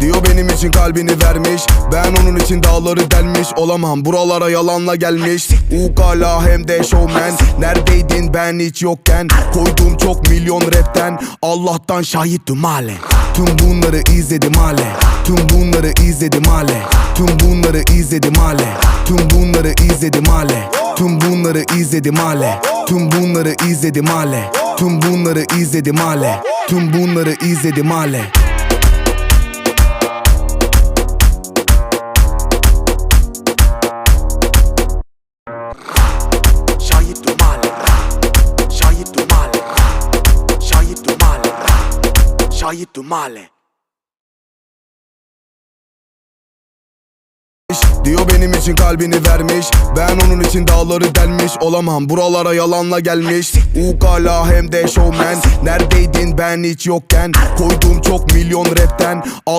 Diyor benim için kalbini vermiş, ben onun için dağları delmiş. Olamam, buralara yalanla gelmiş. Ukala hem de showman. Neredeydin ben hiç yokken? Koydum çok milyon rapten, Allah'tan şahittim hale. Tüm bunları izledim hale. Tüm bunları izledim hale. Tüm bunları izledim hale. Tüm bunları izledim hale. Tüm bunları izledim hale. Tüm bunları izledim hale. Tüm bunları izledim hale. Tüm bunları izledim hale. Şahittim hale. Şahittim hale. Şahittim hale. Şahittim hale. Diyor benim için kalbini vermiş, ben onun için dağları delmiş. Olamam, buralara yalanla gelmiş. Ukala hem de showman. Neredeydin ben hiç yokken? Koydum çok milyon rapten,